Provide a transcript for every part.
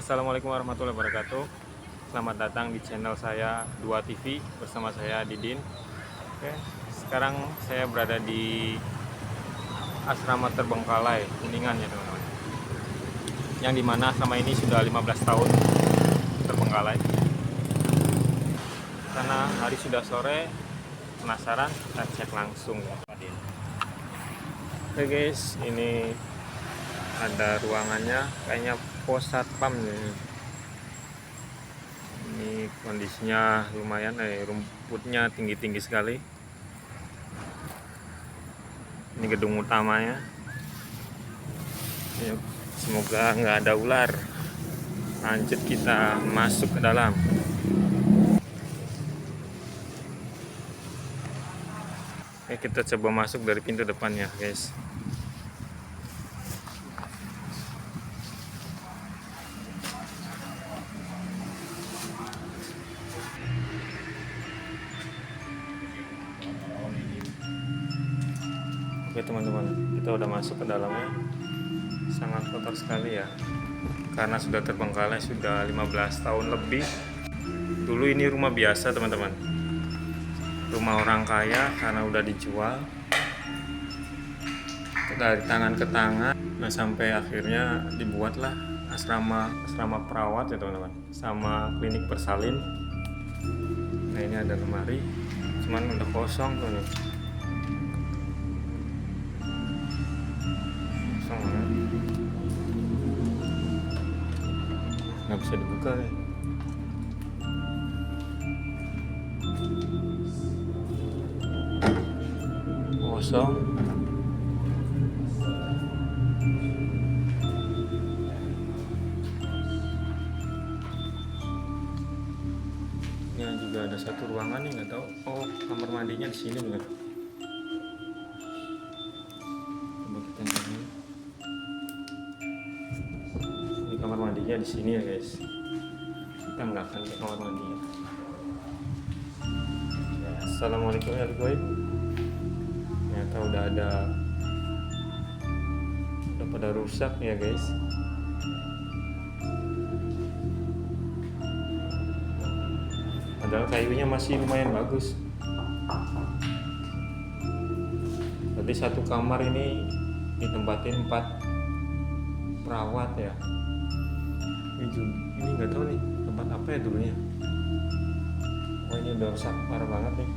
Assalamualaikum warahmatullahi wabarakatuh. Selamat datang di channel saya Dua TV bersama saya Didin. Oke, sekarang saya berada di Asrama Terbengkalai Kuningan ya teman-teman. Yang dimana asrama ini sudah 15 tahun terbengkalai. Karena hari sudah sore, penasaran, kita cek langsung ya. Oke guys, ini ada ruangannya, kayaknya pos satpam nih. Ini kondisinya lumayan, rumputnya tinggi-tinggi sekali. Ini gedung utamanya. Ya, semoga nggak ada ular. Lanjut kita masuk ke dalam. Kita coba masuk dari pintu depannya, guys. Oke teman-teman, kita udah masuk ke dalamnya. Sangat kotor sekali ya, karena sudah terbengkalai sudah 15 tahun lebih. Dulu ini rumah biasa teman-teman, rumah orang kaya, karena udah dijual dari tangan ke tangan. Nah sampai akhirnya dibuatlah asrama perawat ya teman-teman, sama klinik bersalin. Nah ini ada lemari, cuman udah kosong tuh nih. Nggak bisa dibuka ya. Kosong. Ini juga ada satu ruangan nih, nggak tahu. Oh, kamar mandinya di sini bukan? Coba kita lihat. Ini kamar mandinya di sini ya guys. Kita nggak akan ke kamar mandi ya. Assalamualaikum warahmatullahi wabarakatuh. Ternyata udah pada rusak ya guys. Padahal kayunya masih lumayan bagus. Berarti satu kamar ini ditempatin 4 perawat ya. Ini nggak tahu nih tempat apa ya dulunya. Oh ini udah rusak parah banget nih.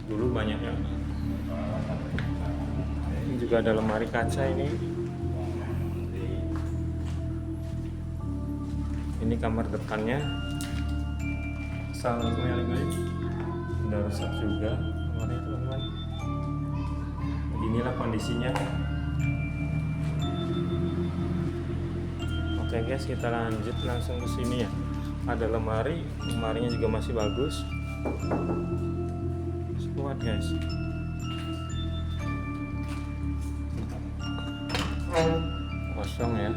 Dulu banyak ya. Ini juga ada lemari kaca ini. Ini kamar depannya. Assalamualaikum warahmatullahi wabarakatuh. Udah rusak juga kamarnya teman-teman. Inilah kondisinya. Oke guys, kita lanjut langsung ke sini ya. Ada lemarinya juga masih bagus. Kuat guys. Kosong ya.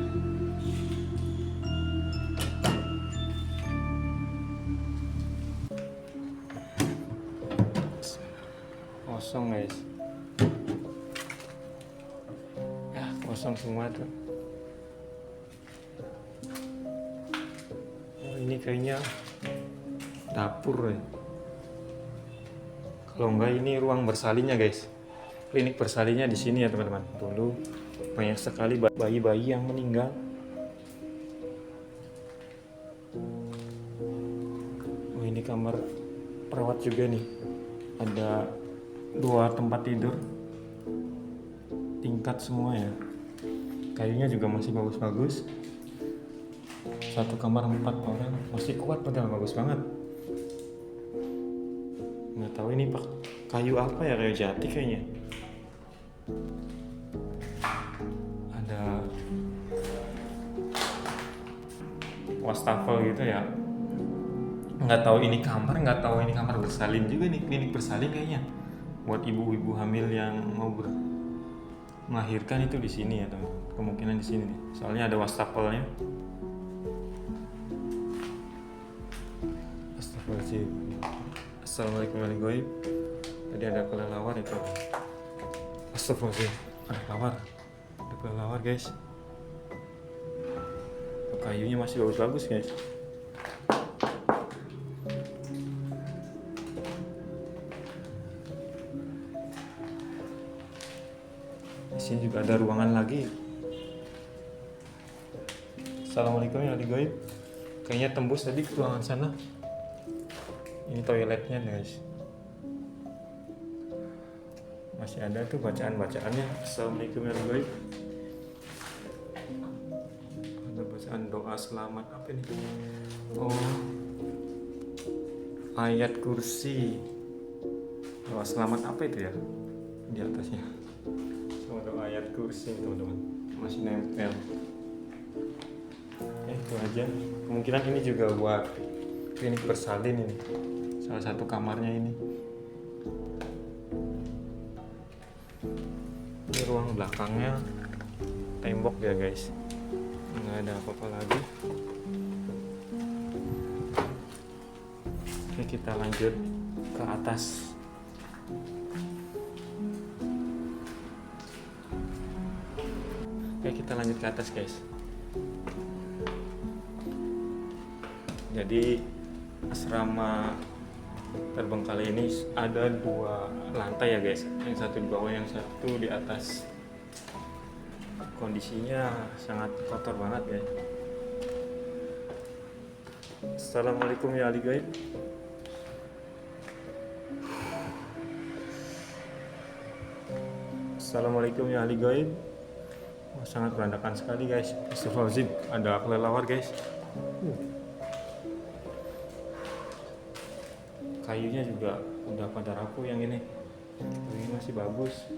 Kosong guys. Ya, kosong semua tuh. Oh, ini kayaknya dapur ya. Kalau enggak ini ruang bersalinnya guys. Klinik bersalinnya di sini ya teman-teman. Dulu banyak sekali bayi-bayi yang meninggal. Oh, ini kamar perawat juga nih. Ada 2 tempat tidur, tingkat semua ya. Kayunya juga masih bagus-bagus. Satu kamar 4 orang, masih kuat padahal, bagus banget. Nggak tahu ini pak kayu apa ya, kayu jati kayaknya. Ada wastafel gitu ya. Nggak tahu ini kamar bersalin juga nih, klinik bersalin kayaknya. Buat ibu-ibu hamil yang mau melahirkan itu di sini ya teman. Kemungkinan di sini nih. Soalnya ada wastafelnya. Astagfirullahaladzim. Assalamualaikum warahmatullahi wabarakatuh. Tadi ada kelelawar itu. Astagfirullahaladzim, ada kelelawar guys. Kayunya masih bagus-bagus guys. Di sini juga ada ruangan lagi. Assalamualaikum ya ahli gaib. Kayaknya tembus tadi ke ruangan sana. Ini toiletnya guys. Masih ada tuh bacaan-bacaannya. Assalamualaikum ya ahli gaib. Ada bacaan doa selamat apa ini? Oh, ayat kursi. Doa selamat apa itu ya? Di atasnya. Oh, doa ayat kursi teman-teman. Masih nempel. Itu aja. Kemungkinan ini juga buat klinik bersalin ini. Salah satu kamarnya ini. Ini ruang belakangnya tembok ya guys. Nggak ada apa-apa lagi. Oke, kita lanjut ke atas. Oke, kita lanjut ke atas guys. Jadi asrama terbengkalai ini ada 2 lantai ya guys. Yang satu di bawah, yang satu di atas. Kondisinya sangat kotor banget guys. Assalamualaikum ya ahli gaib. Assalamualaikum ya ahli gaib. Oh, sangat berandakan sekali guys. Astagfirullahaladzim, ada kelelawar guys. Kayunya juga udah pada rapuh yang ini. Ini masih bagus.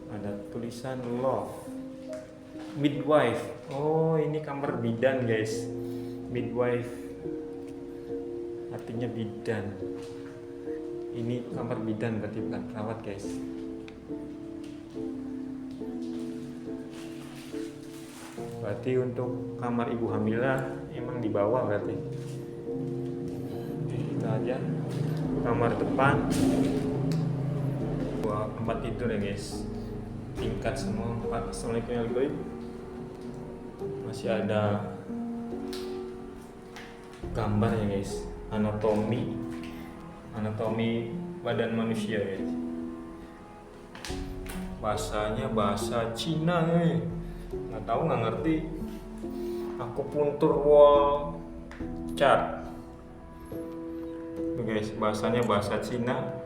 Ada tulisan love midwife. Oh, ini kamar bidan guys. Midwife artinya bidan. Ini kamar bidan berarti bukan perawat guys. Berarti untuk kamar ibu hamilah emang di bawah berarti. Oke, kita aja kamar depan. Tempat tidur ya guys. Tingkat semua 4. Assalamualaikum ya ahli gaib. Masih ada gambar ya guys. Anatomi badan manusia guys. Bahasanya bahasa Cina nggak tahu, nggak ngerti. Akupuntur wall chart tuh guys, bahasanya bahasa Cina,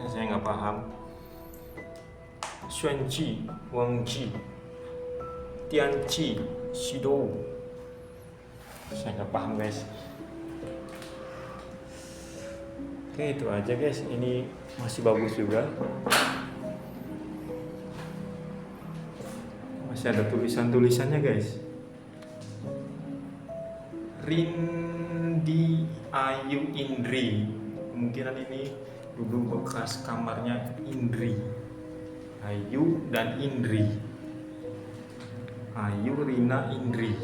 saya nggak paham. Xuanqi, Wangqi, Tianqi, Shidou, saya nggak paham guys. Oke, itu aja guys. Ini masih bagus juga. Masih ada tulisan-tulisannya guys. Rindi Ayu Indri. Kemungkinan ini dulu bekas kamarnya Indri. Ayu dan Indri. Ayu Rina Indri.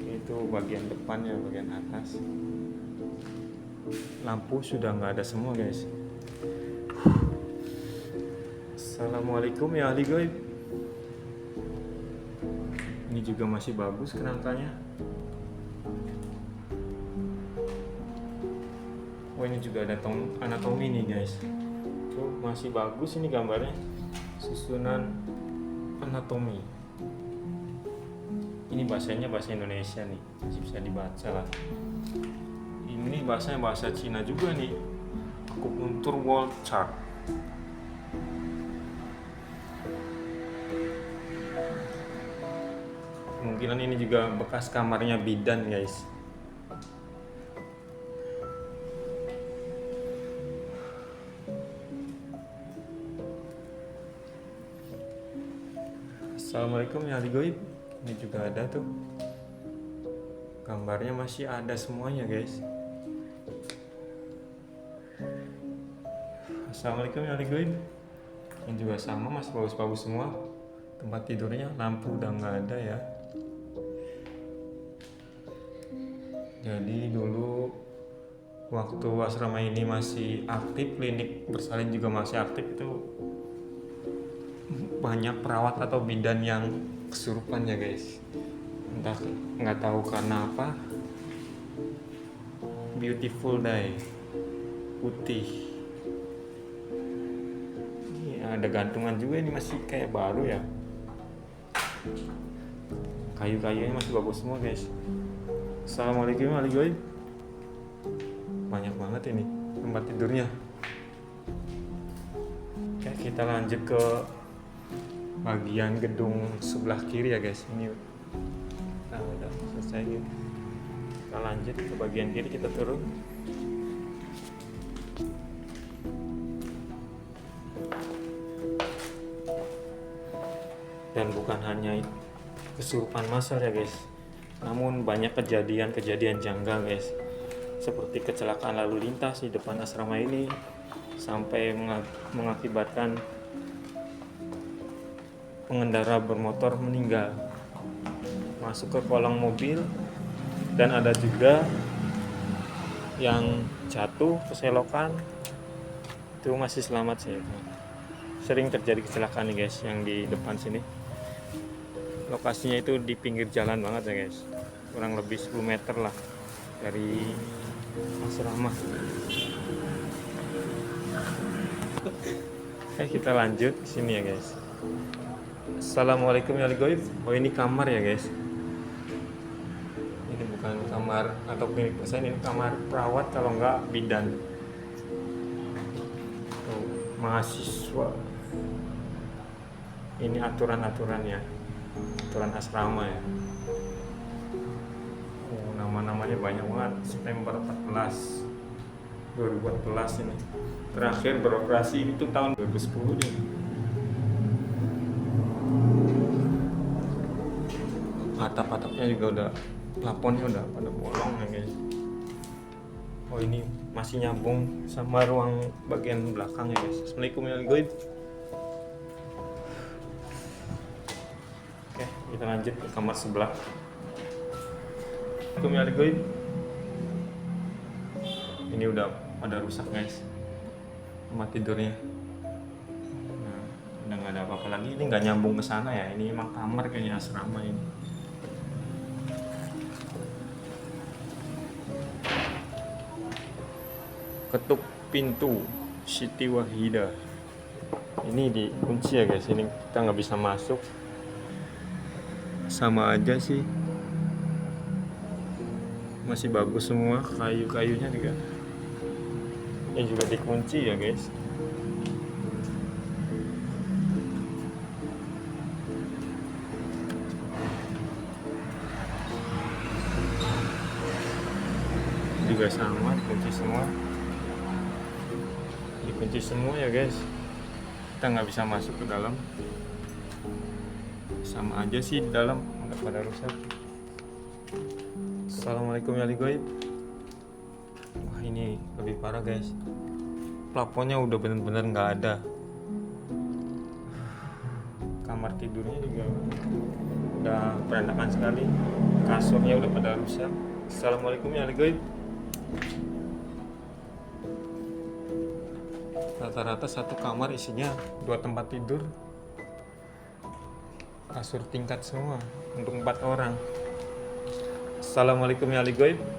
Itu bagian depannya, bagian atas. Lampu sudah nggak ada semua guys. Assalamualaikum ya ahli gaib. Ini juga masih bagus kerangkanya. Oh, ini juga ada anatomi nih guys. Tuh, masih bagus ini gambarnya. Susunan anatomi. Ini bahasanya bahasa Indonesia nih, masih bisa dibaca lah. Ini bahasanya bahasa Cina juga nih. Akupuntur wall chart. Kemungkinan ini juga bekas kamarnya bidan guys. Assalamualaikum ya ahli gaib. Ini juga ada tuh. Gambarnya masih ada semuanya guys. Assalamualaikum ya ahli gaib. Ini juga sama, masih bagus-bagus semua. Tempat tidurnya, lampu udah nggak ada ya. Jadi dulu waktu asrama ini masih aktif, klinik bersalin juga masih aktif, itu banyak perawat atau bidan yang kesurupan ya guys. Entah nggak tahu karena apa. Beautiful day, putih. Ini ada gantungan juga, ini masih kayak baru ya. Kayu-kayunya masih bagus semua guys. Assalamualaikum warahmatullahi wabarakatuh. Banyak banget ini tempat tidurnya. Oke, kita lanjut ke bagian gedung sebelah kiri ya guys. Ini udah selesai gitu. Kita lanjut ke bagian kiri, kita turun. Dan bukan hanya kesurupan massal ya guys, namun banyak kejadian janggal guys, seperti kecelakaan lalu lintas di depan asrama ini sampai mengakibatkan pengendara bermotor meninggal masuk ke kolong mobil, dan ada juga yang jatuh keselokan, itu masih selamat sih. Sering terjadi kecelakaan nih guys yang di depan sini. Lokasinya itu di pinggir jalan banget ya guys, kurang lebih 10 meter lah dari asrama. Oke, kita lanjut ke sini ya guys. Assalamualaikum warahmatullahi wabarakatuh. Oh, ini kamar ya guys. Ini bukan kamar atau klinik pasien, ini kamar perawat kalau enggak bidan. Tuh, mahasiswa. Ini aturan-aturannya. Aturan asrama ya. Oh, nama-namanya banyak banget. September 14 2014 ini. Terakhir beroperasi itu tahun 2010 nih. Atap-atapnya juga udah, plafonnya udah pada bolong ya guys. Oh, ini masih nyambung sama ruang bagian belakang ya guys. Assalamualaikum warahmatullahi wabarakatuh. Oke, kita lanjut ke kamar sebelah. Ini udah pada rusak guys, tempat tidurnya. Nah, udah nggak ada apa-apa lagi. Ini nggak nyambung ke sana ya. Ini emang kamar kayaknya asrama ini. Ketuk pintu Siti Wahidah. Ini dikunci ya guys. Ini kita nggak bisa masuk. Sama aja sih, masih bagus semua, kayu-kayunya juga. Ini juga dikunci ya guys. Juga sama, dikunci semua ya guys. Kita nggak bisa masuk ke dalam. Sama aja sih di dalam, udah pada rusak. Assalamualaikum warahmatullahi wabarakatuh. Wah, ini lebih parah guys, plafonnya udah bener-bener nggak ada. Kamar tidurnya juga udah berantakan sekali, kasurnya udah pada rusak. Assalamualaikum warahmatullahi wabarakatuh. Rata-rata satu kamar isinya 2 tempat tidur, kasur tingkat semua untuk 4 orang. Assalamualaikum warahmatullahi wabarakatuh.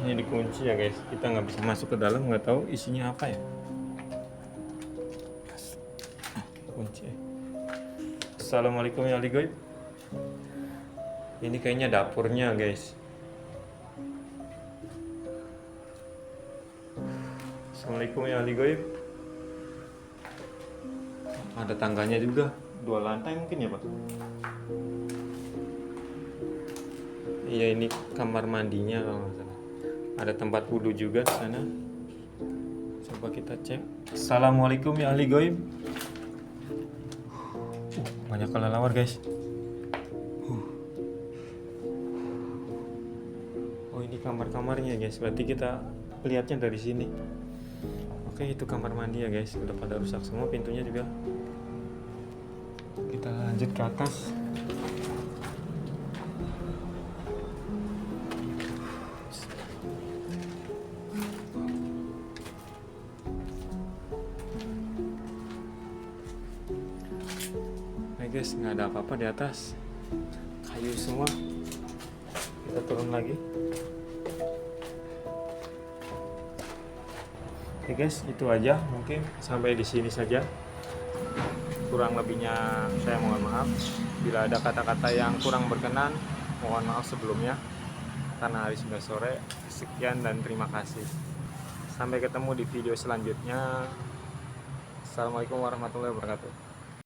Ini dikunci ya guys, kita nggak bisa masuk ke dalam, nggak tahu isinya apa ya. Kunci. Assalamualaikum warahmatullahi wabarakatuh. Ini kayaknya dapurnya guys. Assalamualaikum warahmatullahi wabarakatuh. Ada tangganya juga, 2 lantai mungkin ya pak. Iya, ini kamar mandinya kalau nggak salah. Ada tempat wudhu juga di sana. Coba kita cek. Assalamualaikum warahmatullahi wabarakatuh. Banyak kelelawar guys. Oh, ini kamar-kamarnya guys. Berarti kita lihatnya dari sini. Oke, itu kamar mandi ya guys. Udah pada rusak semua, pintunya juga. Kita lanjut ke atas. guys, nggak ada apa-apa di atas, kayu semua. Kita turun lagi. Oke guys, itu aja, mungkin sampai di sini saja. Kurang lebihnya saya mohon maaf. Bila ada kata-kata yang kurang berkenan, mohon maaf sebelumnya, karena hari sudah sore. Sekian dan terima kasih. Sampai ketemu di video selanjutnya. Assalamualaikum warahmatullahi wabarakatuh.